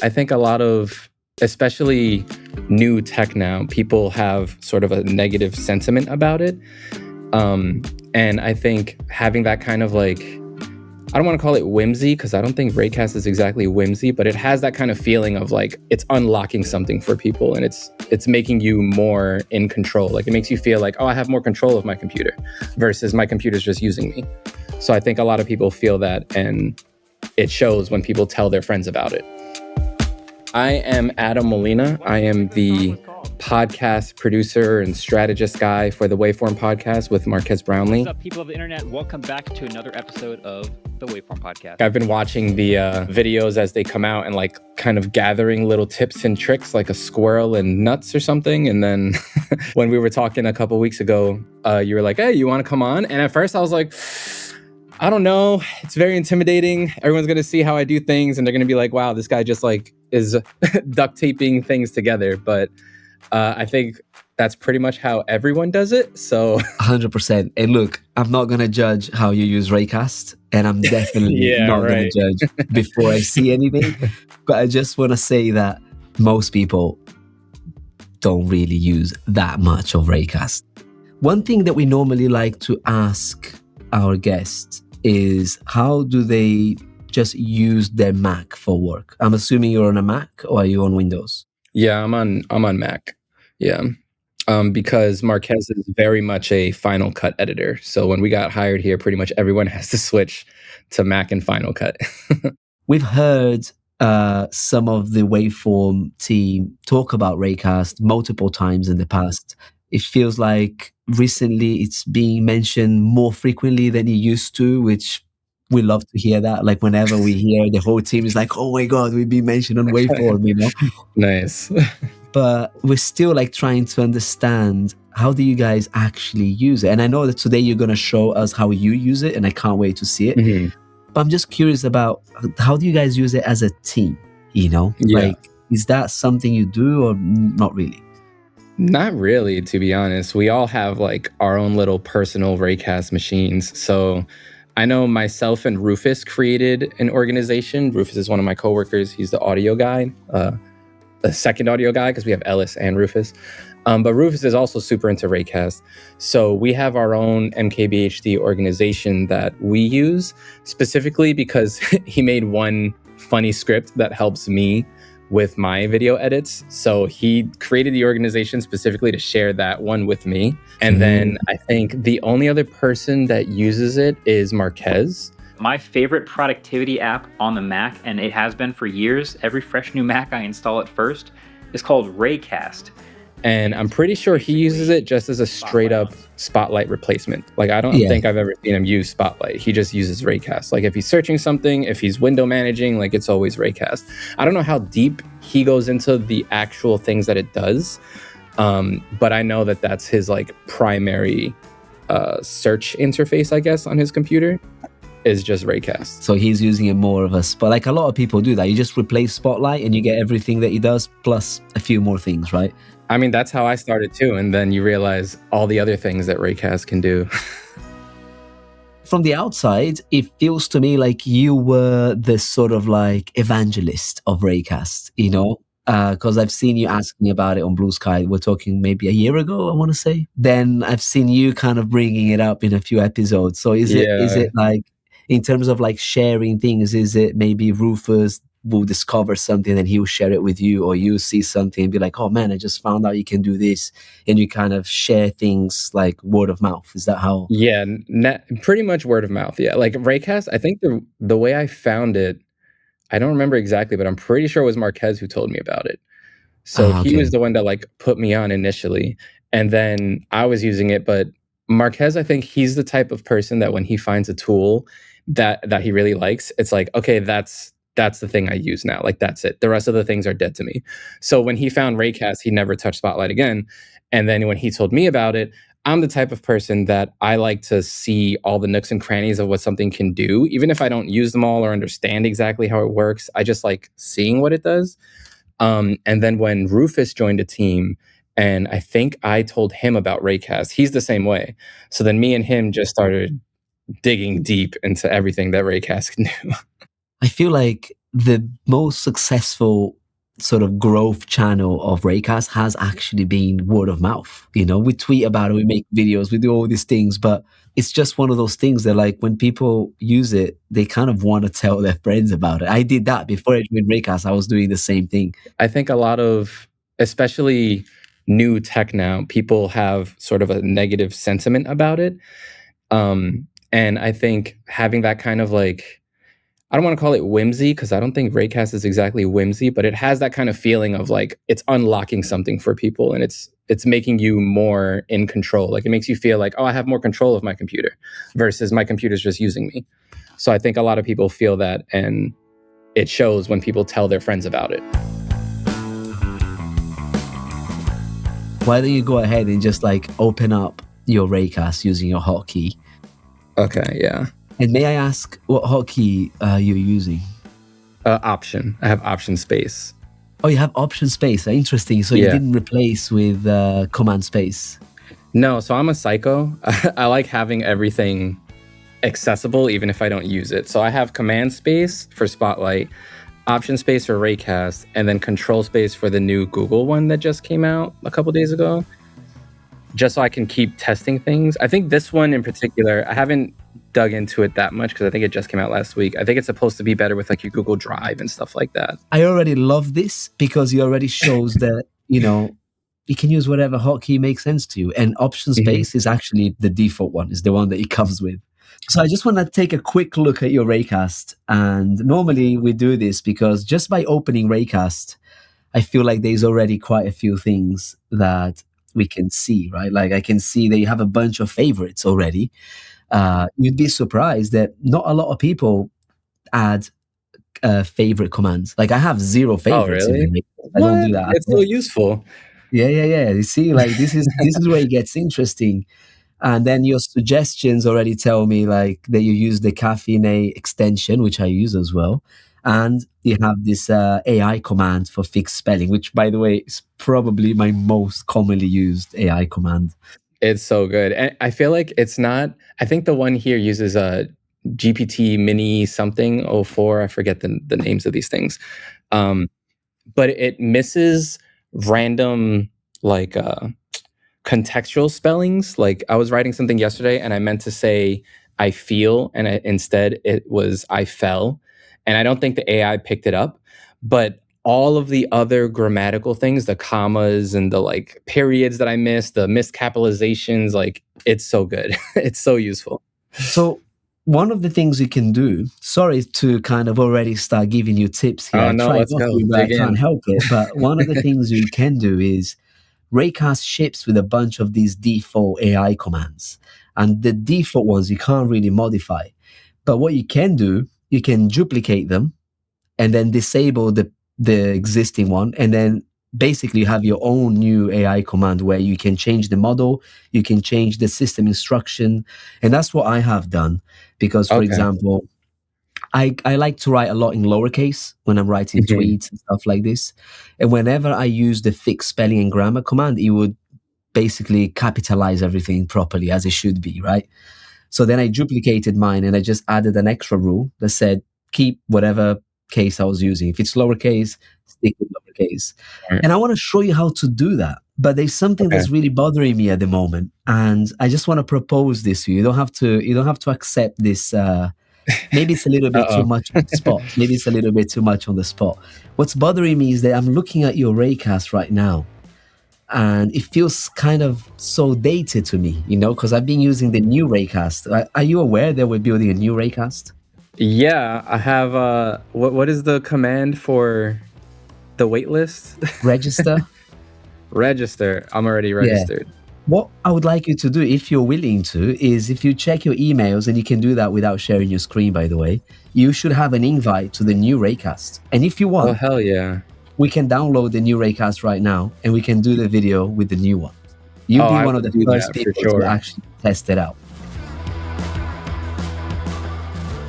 I think a lot of, especially new tech now, people have sort of a negative sentiment about it. And I think having that kind of like, I don't want to call it whimsy, because I don't think Raycast is exactly whimsy, but it has that kind of feeling of like it's unlocking something for people, and it's making you more in control. Like it makes you feel like, oh, I have more control of my computer versus my computer's just using me. So I think a lot of people feel that, and it shows when people tell their friends about it. I am Adam Molina. I am the podcast producer and strategist guy for the Waveform Podcast with Marquez Brownlee. What's up, people of the internet? Welcome back to another episode of the Waveform Podcast. I've been watching the videos as they come out and like kind of gathering little tips and tricks like a squirrel and nuts or something. And then when we were talking a couple weeks ago, you were like, hey, you want to come on? And at first I was like, I don't know. It's very intimidating. Everyone's going to see how I do things and they're going to be like, wow, this guy just like is duct taping things together. But I think that's pretty much how everyone does it. So 100%. And look, I'm not going to judge how you use Raycast, and I'm definitely not going to judge before I see anything. But I just want to say that most people don't really use that much of Raycast. One thing that we normally like to ask our guests is, how do they just use their Mac for work? I'm assuming you're on a Mac, or are you on Windows? Yeah, I'm on Mac. Yeah. Because Marquez is very much a Final Cut editor. So when we got hired here, pretty much everyone has to switch to Mac and Final Cut. We've heard some of the Waveform team talk about Raycast multiple times in the past. It feels like recently it's being mentioned more frequently than it used to, which we love to hear that. Like whenever we hear, the whole team is like, oh my God, we've been mentioned on Waveform, you know? Nice. But we're still like trying to understand, how do you guys actually use it? And I know that today you're going to show us how you use it, and I can't wait to see it. Mm-hmm. But I'm just curious about, how do you guys use it as a team? You know, like, is that something you do or not really? Not really, to be honest. We all have like our own little personal Raycast machines. So I know myself and Rufus created an organization. Rufus is one of my coworkers. He's the audio guy, the second audio guy, because we have Ellis and Rufus. But Rufus is also super into Raycast. So we have our own MKBHD organization that we use specifically because he made one funny script that helps me with my video edits. So he created the organization specifically to share that one with me. And then I think the only other person that uses it is Marquez. My favorite productivity app on the Mac, and it has been for years, every fresh new Mac I install it first, is called Raycast. And I'm pretty sure he uses it just as a straight up Spotlight replacement. Like, I don't think I've ever seen him use Spotlight. He just uses Raycast. Like, if he's searching something, if he's window managing, like, it's always Raycast. I don't know how deep he goes into the actual things that it does. But I know that that's his, like, primary search interface, I guess, on his computer, is just Raycast. So he's using it more of a spot. Like, a lot of people do that. You just replace Spotlight and you get everything that he does, plus a few more things, right? I mean, that's how I started too. And then you realize all the other things that Raycast can do. From the outside, it feels to me like you were the sort of like evangelist of Raycast, you know? Because I've seen you asking about it on Blue Sky. We're talking maybe a year ago, I want to say. Then I've seen you kind of bringing it up in a few episodes. So is it like, in terms of like sharing things, is it maybe Rufus will discover something and he'll share it with you, or you see something and be like, oh man, I just found out you can do this, and you kind of share things like word of mouth? Is that how? Yeah, pretty much word of mouth. Yeah, like Raycast, I think the way I found it, I don't remember exactly, but I'm pretty sure it was Marquez who told me about it. So he was the one that like put me on initially, and then I was using it. But Marquez, I think he's the type of person that when he finds a tool that he really likes, it's like, okay, that's the thing I use now. Like, that's it. The rest of the things are dead to me. So when he found Raycast, he never touched Spotlight again. And then when he told me about it, I'm the type of person that I like to see all the nooks and crannies of what something can do. Even if I don't use them all or understand exactly how it works, I just like seeing what it does. And then when Rufus joined the team, and I think I told him about Raycast, he's the same way. So then me and him just started digging deep into everything that Raycast can do. I feel like the most successful sort of growth channel of Raycast has actually been word of mouth. We tweet about it, we make videos, we do all these things, but it's just one of those things that, like, when people use it, they kind of want to tell their friends about it. I did that before I joined Raycast. I was doing the same thing. I think a lot of, especially new tech now, people have sort of a negative sentiment about it. And I think having that kind of, like, I don't want to call it whimsy, because I don't think Raycast is exactly whimsy, but it has that kind of feeling of, like, it's unlocking something for people, and it's making you more in control. Like, it makes you feel like, oh, I have more control of my computer versus my computer's just using me. So I think a lot of people feel that, and it shows when people tell their friends about it. Why don't you go ahead and just, like, open up your Raycast using your hotkey? Okay, yeah. And may I ask what hotkey you're using? Option. I have option space. Oh, you have option space. Interesting. So you didn't replace with command space? No, so I'm a psycho. I like having everything accessible even if I don't use it. So I have command space for Spotlight, option space for Raycast, and then control space for the new Google one that just came out a couple days ago, just so I can keep testing things. I think this one in particular, I haven't dug into it that much because I think it just came out last week. I think it's supposed to be better with, like, your Google Drive and stuff like that. I already love this because it already shows that, you can use whatever hotkey makes sense to you. And option space is actually the default one, is the one that it comes with. So I just want to take a quick look at your Raycast. And normally we do this because just by opening Raycast, I feel like there's already quite a few things that we can see, right? Like, I can see that you have a bunch of favorites already. You'd be surprised that not a lot of people add favorite commands. Like, I have 0 favorites. Oh, really? I don't do that. It's so useful. Yeah. You see, like, this is where it gets interesting. And then your suggestions already tell me, like, that you use the Caffeine extension, which I use as well. And you have this AI command for fixed spelling, which, by the way, is probably my most commonly used AI command. It's so good. And I feel like it's not, I think the one here uses a GPT mini something 04. I forget the names of these things. But it misses random, like, contextual spellings. Like, I was writing something yesterday and I meant to say I feel, and instead it was I fell. And I don't think the AI picked it up, but all of the other grammatical things, the commas and the, like, periods that I missed, the missed capitalizations, like, it's so good. It's so useful. So one of the things you can do, sorry to kind of already start giving you tips here. Oh, no, let's go. I can't help it. But one of the things you can do is Raycast ships with a bunch of these default AI commands. And the default ones you can't really modify. But what you can do, you can duplicate them and then disable the existing one, and then basically you have your own new AI command where you can change the model, you can change the system instruction. And that's what I have done because, for example, I like to write a lot in lowercase when I'm writing tweets and stuff like this. And whenever I use the fixed spelling and grammar command, it would basically capitalize everything properly as it should be, right? So then I duplicated mine and I just added an extra rule that said, keep whatever case I was using. If it's lowercase, stick with lowercase. And I want to show you how to do that. But there's something that's really bothering me at the moment. And I just want to propose this to you. You don't have to accept this. Maybe it's a little bit too much on the spot. Maybe it's a little bit too much on the spot. What's bothering me is that I'm looking at your Raycast right now. And it feels kind of so dated to me, because I've been using the new Raycast. Are you aware that we're building a new Raycast? Yeah, I have, what is the command for the waitlist? Register. Register. I'm already registered. Yeah. What I would like you to do, if you're willing to, is if you check your emails, and you can do that without sharing your screen, by the way, you should have an invite to the new Raycast. And if you want, oh, hell yeah, we can download the new Raycast right now, and we can do the video with the new one. You'll be one of the first people to actually test it out.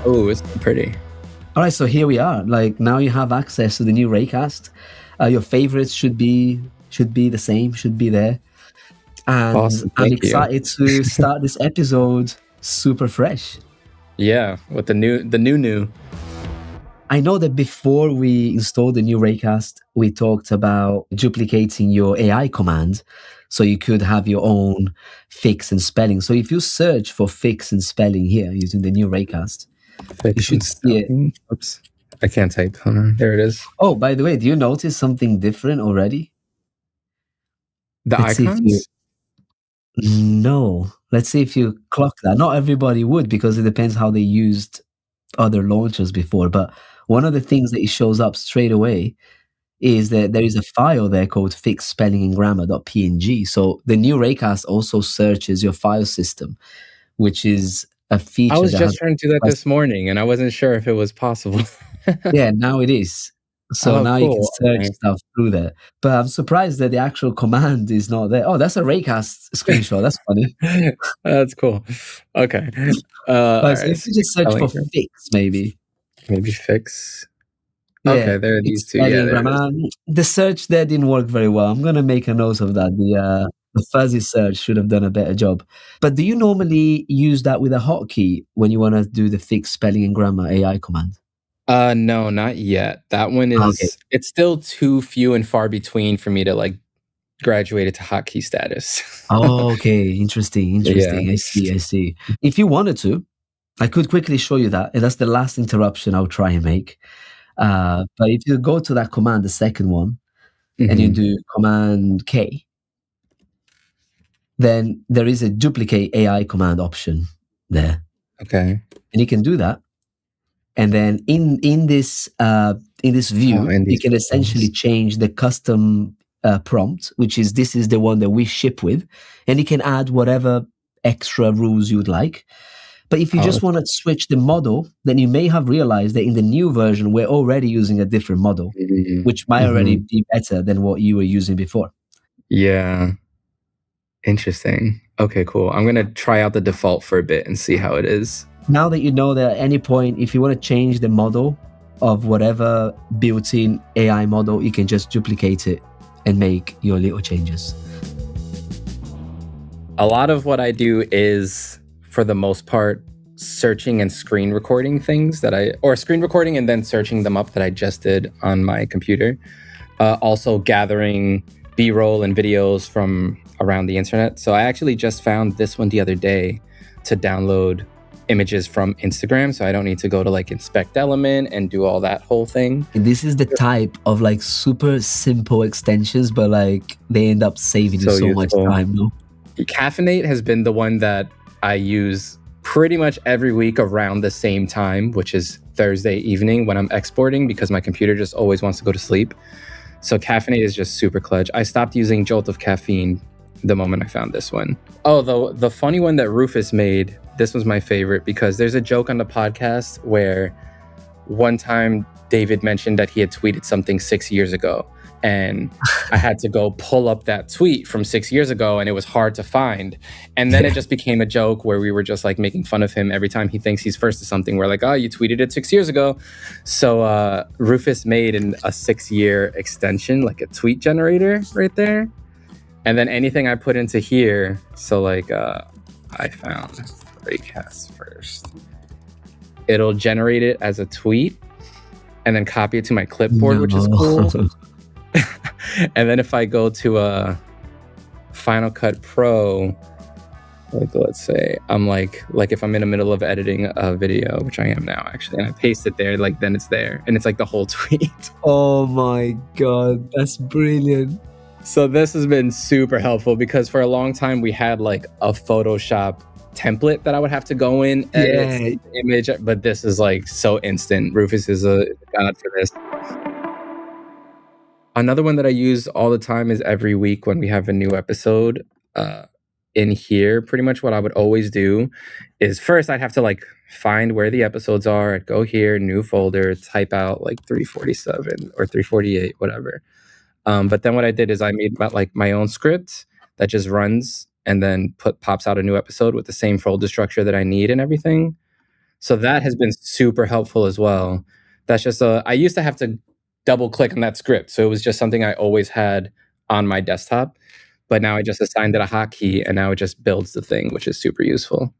Oh, it's pretty. All right, so here we are. Like, now you have access to the new Raycast. Your favorites should be the same, should be there. And awesome. I'm excited to start this episode super fresh. Yeah, with the new. I know that before we installed the new Raycast, we talked about duplicating your AI command so you could have your own fix and spelling. So if you search for fix and spelling here using the new Raycast, you Fix should and see it. spelling. Oops. I can't type. Hold on. There it is. Oh, by the way, do you notice something different already? The Let's see if you. icons? No. Let's see if you clock that. Not everybody would because it depends how they used other launchers before. But one of the things that it shows up straight away is that there is a file there called fix spelling and grammar.png. So the new Raycast also searches your file system, which is a feature I was that just trying to do that this morning, and I wasn't sure if it was possible. Yeah, now it is. So Oh, now you can cool. search Okay. stuff through there. But I'm surprised that the actual command is not there. Oh, that's a Raycast screenshot. That's funny. That's cool. Okay. Right, so Alright. if you just search for fix, maybe. Maybe fix. Yeah, Okay, there are fix these two. Yeah, spelling, there it is. grammar. The search there didn't work very well. I'm gonna make a note of that. The fuzzy search should have done a better job. But do you normally use that with a hotkey when you want to do the fix spelling and grammar AI command? No, not yet. That one Okay. it's still too few and far between for me to like graduate it to hotkey status. Oh, okay. Interesting. Yeah. I see. If you wanted to, I could quickly show you that. And that's the last interruption I'll try and make. But if you go to that command, the second one, and you Mhm. do Command K, then there is a duplicate AI command option there. Okay. And you can do that. And then in this view, in you these can essentially windows. change the custom prompt, which is this is the one that we ship with, and you can add whatever extra rules you'd like. But if you Oh, just want to switch the model, then you may have realized that in the new version we're already using a different model, which might already mhm. be better than what you were using before. Yeah. Interesting. Okay, cool. I'm gonna try out the default for a bit and see how it is. Now that you know that at any point, if you want to change the model of whatever built-in AI model, you can just duplicate it and make your little changes. A lot of what I do is, for the most part, searching and screen recording things or screen recording and then searching them up that I just did on my computer. Also gathering B-roll and videos from around the internet. So I actually just found this one the other day to download images from Instagram, so I don't need to go to like inspect element and do all that whole thing. This is the type of like super simple extensions, but like they end up saving you so much time, no? Caffeinate has been the one that I use pretty much every week around the same time, which is Thursday evening when I'm exporting because my computer just always wants to go to sleep. So Caffeinate is just super clutch. I stopped using Jolt of Caffeine the moment I found this one. Oh, the funny one that Rufus made, this was my favorite because there's a joke on the podcast where one time David mentioned that he had tweeted something 6 years ago. And I had to go pull up that tweet from 6 years ago and it was hard to find. And then it just became a joke where we were just like making fun of him every time he thinks he's first to something. We're like, oh, you tweeted it 6 years ago. So Rufus made a 6-year extension, like a tweet generator right there. And then anything I put into here, so like I found Raycast first. It'll generate it as a tweet and then copy it to my clipboard, which is cool. And then if I go to Final Cut Pro, like let's say I'm like if I'm in the middle of editing a video, which I am now actually, and I paste it there, like then it's there and it's like the whole tweet. Oh my God, that's brilliant. So this has been super helpful because for a long time we had like a Photoshop template that I would have to go in, edit the image, but this is like so instant. Rufus is a god for this. Another one that I use all the time is every week when we have a new episode in here. Pretty much what I would always do is first I'd have to like find where the episodes are. I'd go here, new folder, type out like 347 or 348, whatever. But then what I did is I made like my own script that just runs and then pops out a new episode with the same folder structure that I need and everything. So that has been super helpful as well. That's just I used to have to double click on that script. So it was just something I always had on my desktop. But now I just assigned it a hotkey and now it just builds the thing, which is super useful.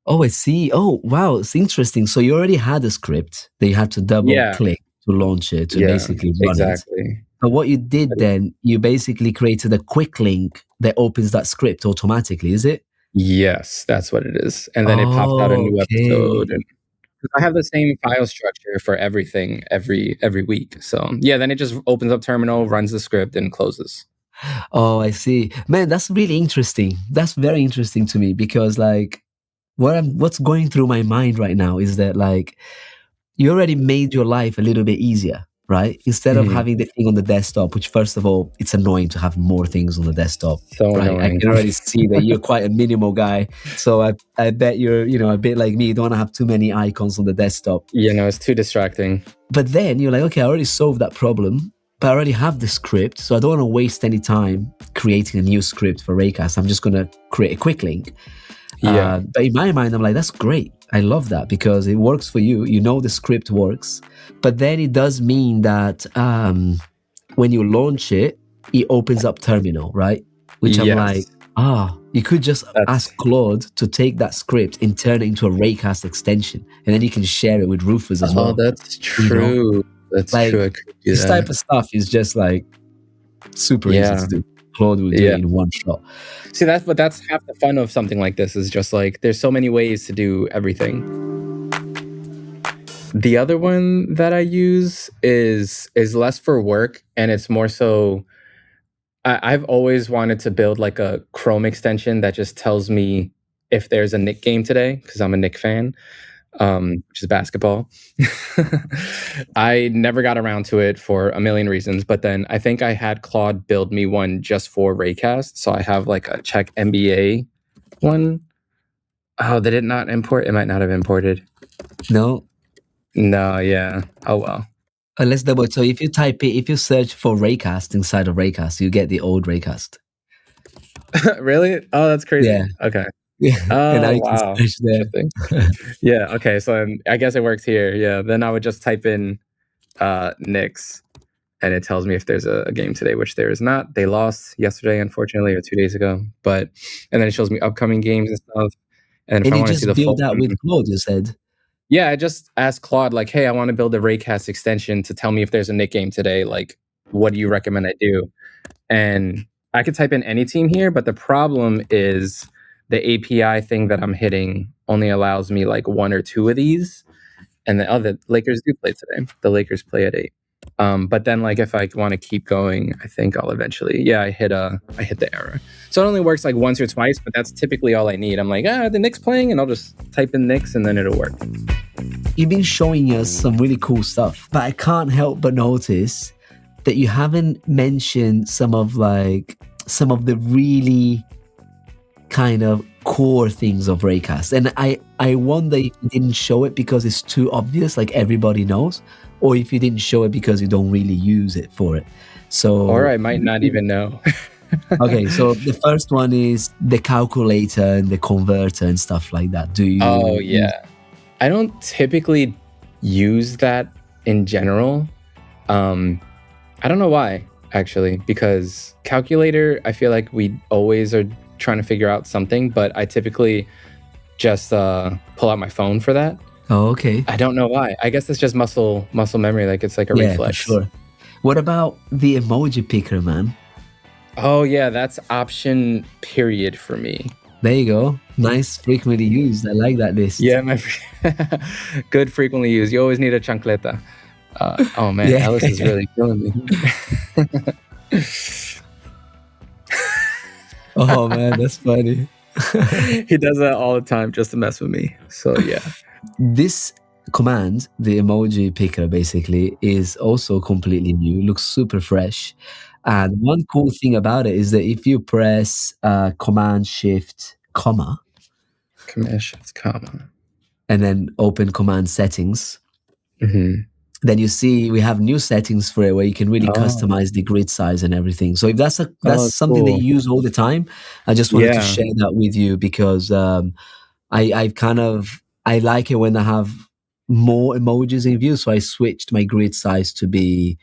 Oh, I see. Oh, wow. It's interesting. So you already had a script that you had to double Yeah, click to launch it, to yeah, basically run it. exactly. But what you did then, you basically created a quick link that opens that script automatically, is it? Yes, that's what it is. And then it pops out a Oh, new okay. episode, and 'cause I have the same file structure for everything every week. So yeah, then it just opens up terminal, runs the script, and closes. Oh, I see. Man, that's really interesting. That's very interesting to me because like what's going through my mind right now is that like you already made your life a little bit easier, right? Instead of Mhm. having the thing on the desktop, which first of all, it's annoying to have more things on the desktop, So right? I annoying. can already see that you're quite a minimal guy. So I bet you're, a bit like me, you don't want to have too many icons on the desktop. It's too distracting. But then you're like, okay, I already solved that problem, but I already have the script. So I don't want to waste any time creating a new script for Raycast. I'm just going to create a quick link. Yeah. But in my mind, I'm like, that's great. I love that because it works for you. You know the script works. But then it does mean that when you launch it, it opens up terminal, right? Which I'm like, Yes. you could just That's ask Claude to take that script and turn it into a Raycast extension. And then you can share it with Rufus as well. that's You know? true. That's Like true. I could do this that. type of stuff is just like super easy Yeah. to do. Claude will do Yeah. it in one shot. See, that's half the fun of something like this is just like there's so many ways to do everything. The other one that I use is less for work, and it's more so I've always wanted to build like a Chrome extension that just tells me if there's a Knick game today, because I'm a Knick fan, which is basketball. I never got around to it for a million reasons, but then I think I had Claude build me one just for Raycast. So I have like a Czech NBA one. Oh, did it not import? It might not have imported. No? No, yeah. Oh well. Let's double. So if you search for Raycast inside of Raycast, you get the old Raycast. Really? Oh, that's crazy. Yeah. Okay. Yeah. And now Oh, you can wow. search there. Interesting. Yeah, okay. So I guess it works here. Yeah. Then I would just type in Knicks, and it tells me if there's a game today, which there is not. They lost yesterday, unfortunately, or 2 days ago. And then it shows me upcoming games and stuff. And if And I you want to see just the build full that one, with Claude, you said? yeah, I just asked Claude, like, hey, I want to build a Raycast extension to tell me if there's a Knick game today. Like, what do you recommend I do? And I could type in any team here, but the problem is the API thing that I'm hitting only allows me like one or two of these. And the Lakers do play today. The Lakers play at 8. But then like if I want to keep going, I think I'll eventually, I hit the error. So it only works like once or twice, but that's typically all I need. I'm like, the Knicks playing, and I'll just type in Knicks and then it'll work. You've been showing us some really cool stuff, but I can't help but notice that you haven't mentioned some of the really kind of core things of Raycast. And I wonder if you didn't show it because it's too obvious, like everybody knows, or if you didn't show it because you don't really use it for it. So, or I might not even know. Okay, so the first one is the calculator and the converter and stuff like that. Do you? Oh yeah, I don't typically use that in general. I don't know why, actually, because calculator, I feel like we always are trying to figure out something, but I typically just pull out my phone for that. Oh, okay. I don't know why. I guess it's just muscle memory. Like it's like a reflex. For sure. What about the emoji picker, man? Oh yeah, that's option period for me. There you go. Nice, frequently used. I like that list. Yeah, good frequently used. You always need a chancleta. Oh man, Yeah. Ellis is really killing me. Oh man, that's funny. He does that all the time just to mess with me. So yeah. This command, the emoji picker, basically is also completely new. Looks super fresh. And one cool thing about it is that if you press Command Shift comma, and then open Command Settings, then you see we have new settings for it where you can really customize the grid size and everything. So if that's something that you use all the time, I just wanted to share that with you because I like it when I have more emojis in view. So I switched my grid size to be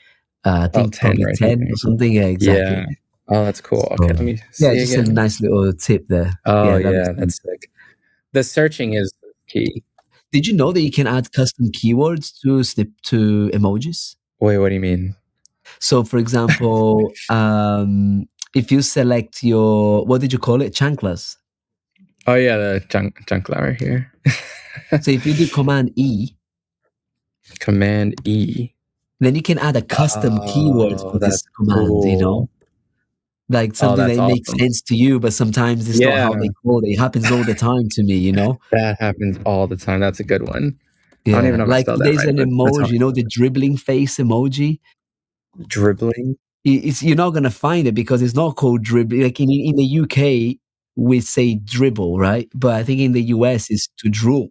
I think 10, probably right? 10 or something. Yeah, exactly. Yeah. Oh, that's cool. So, Okay, let me see just again. a nice little tip there. Oh that yeah, makes that's sense. sick. The searching is key. Did you know that you can add custom keywords to emojis? Wait, what do you mean? So, for example, if you select your, what did you call it? Chanclas. Oh yeah, the chancla right here. So if you do Command E, Command E, then you can add a custom keyword for this that's command, cool. like something that's that makes awesome. sense to you, but sometimes it's not how they call it. It happens all the time to me, That happens all the time. That's a good one. I don't even Yeah, know if I like spelled that there's right, an but that's emoji, awesome. the dribbling face emoji. Dribbling? You're not gonna find it because it's not called dribbling. Like in the UK, we say dribble, right? But I think in the US it's to drool.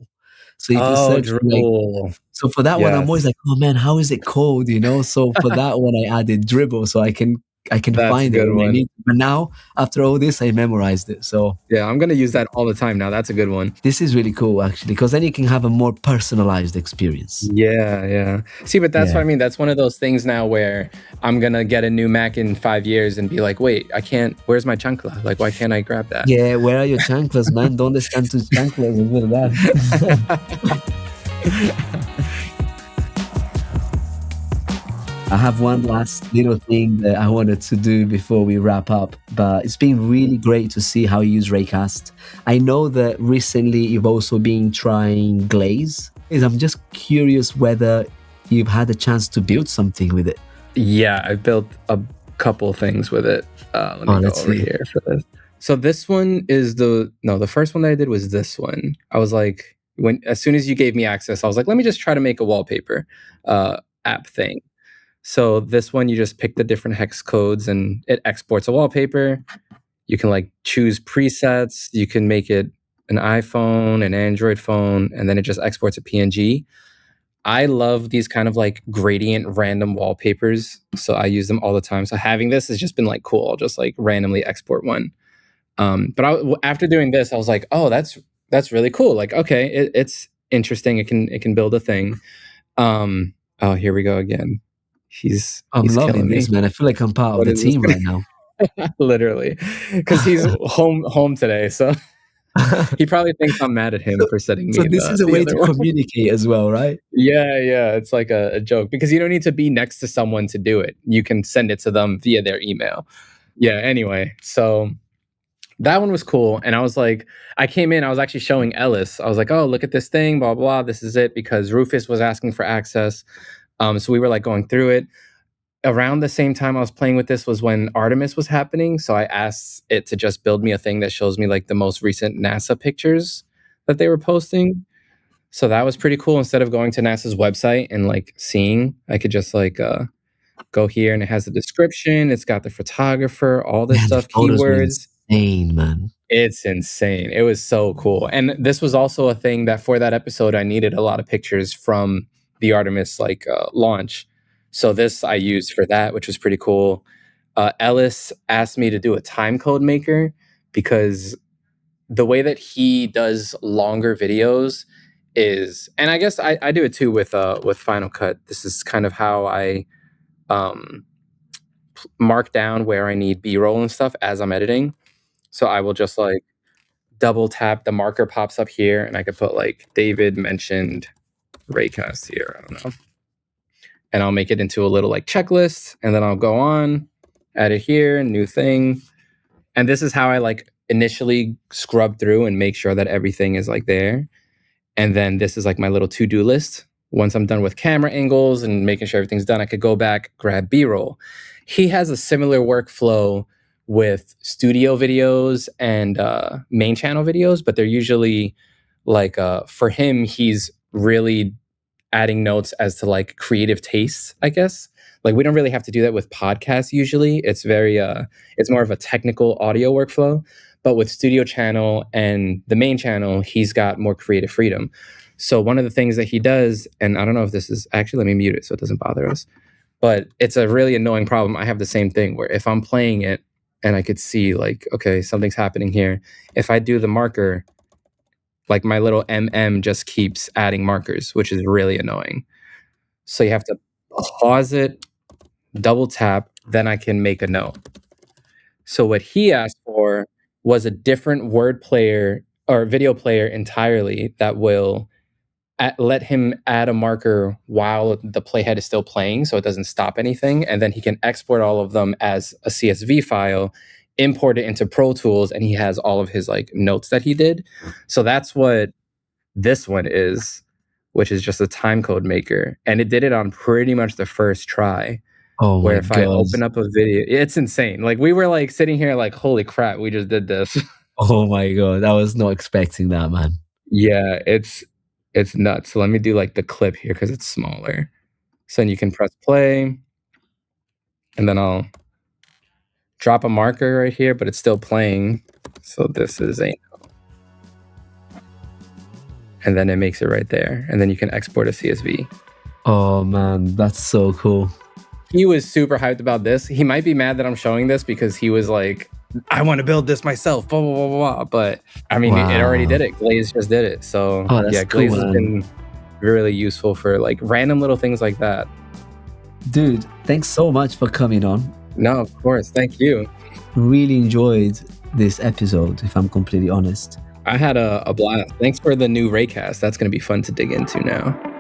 So if you Oh, search like, dribble. so for that one, I'm always Yes. like, oh man, how is it called? So for that one, I added dribble so I can That's a find it good when I one. need. But now after all this, I memorized it. So Yeah, I'm gonna use that all the time now. That's a good one. this is really cool actually, because then you can have a more personalized experience. Yeah. See, but that's Yeah. what I mean. That's one of those things now where I'm gonna get a new Mac in 5 years and be like, wait, I can't. Where's my chancla? Like, why can't I grab that? Yeah, where are your chanclas, man? ¿Dónde están tus chanclas? Es verdad. I have one last little thing that I wanted to do before we wrap up, but it's been really great to see how you use Raycast. I know that recently you've also been trying Glaze. I'm just curious whether you've had a chance to build something with it. Yeah, I built a couple things with it. Let me go over here for this. So this one is the first one that I did was this one. I was like, as soon as you gave me access, I was like, let me just try to make a wallpaper app thing. So this one, you just pick the different hex codes and it exports a wallpaper. You can like choose presets. You can make it an iPhone, an Android phone, and then it just exports a PNG. I love these kind of like gradient random wallpapers. So I use them all the time. So having this has just been like cool. I'll just like randomly export one. But after doing this, I was like, oh, that's really cool. Like, okay, it's interesting. It can build a thing. Oh, here we go again. I'm He's loving killing this, me. man. I feel like I'm part of What the is this team guy? right now. Literally, because he's home today, so he probably thinks I'm mad at him for setting me So this is a the way other to one. communicate as well, right? Yeah, it's like a joke because you don't need to be next to someone to do it. You can send it to them via their email. Yeah. Anyway, so that one was cool, and I was like, I came in, I was actually showing Ellis. I was like, oh, look at this thing, blah blah. This is it because Rufus was asking for access. So we were like going through it. Around the same time I was playing with this was when Artemis was happening. So I asked it to just build me a thing that shows me like the most recent NASA pictures that they were posting. So that was pretty cool. Instead of going to NASA's website and like seeing, I could just like go here and it has the description. It's got the photographer, all this Man, the stuff, photos are keywords. insane, man. It's insane. It was so cool. And this was also a thing that for that episode, I needed a lot of pictures from the Artemis like launch. So this I used for that, which was pretty cool. Ellis asked me to do a time code maker because the way that he does longer videos is, and I guess I do it too with Final Cut. This is kind of how I um, mark down where I need B-roll and stuff as I'm editing. So I will just like double tap, the marker pops up here, and I could put like David mentioned Raycast here. I don't know. And I'll make it into a little like checklist, and then I'll go on, add it here, new thing. And this is how I like initially scrub through and make sure that everything is like there. And then this is like my little to-do list. Once I'm done with camera angles and making sure everything's done, I could go back, grab B-roll. He has a similar workflow with studio videos and main channel videos, but they're usually like for him, he's really adding notes as to like creative tastes, I guess. Like we don't really have to do that with podcasts usually. It's very it's more of a technical audio workflow. But with studio channel and the main channel, he's got more creative freedom. So one of the things that he does, and I don't know if this is actually, let me mute it so it doesn't bother us. But it's a really annoying problem. I have the same thing where if I'm playing it and I could see like, okay, something's happening here. If I do the marker, like my little MM just keeps adding markers, which is really annoying. So you have to pause it, double tap, then I can make a note. So what he asked for was a different word player or video player entirely that will let him add a marker while the playhead is still playing, so it doesn't stop anything, and then he can export all of them as a CSV file, import it into Pro Tools, and he has all of his like notes that he did. So that's what this one is, which is just a timecode maker, and it did it on pretty much the first try. Oh where my if I god. open up a video, it's insane. Like we were like sitting here like, holy crap, we just did this. Oh my god, I was not expecting that, man. Yeah, it's nuts. So let me do like the clip here because it's smaller. So then you can press play, and then I'll drop a marker right here, but it's still playing. So this is a, and then it makes it right there, and then you can export a CSV. Oh man, that's so cool. He was super hyped about this. He might be mad that I'm showing this because he was like, I want to build this myself, blah, blah, blah, blah. But I mean, it already did it. Glaze just did it. So yeah, Glaze has been really useful for like random little things like that. Dude, thanks so much for coming on. No, of course. Thank you. Really enjoyed this episode, if I'm completely honest. I had a blast. Thanks for the new Raycast. That's going to be fun to dig into now.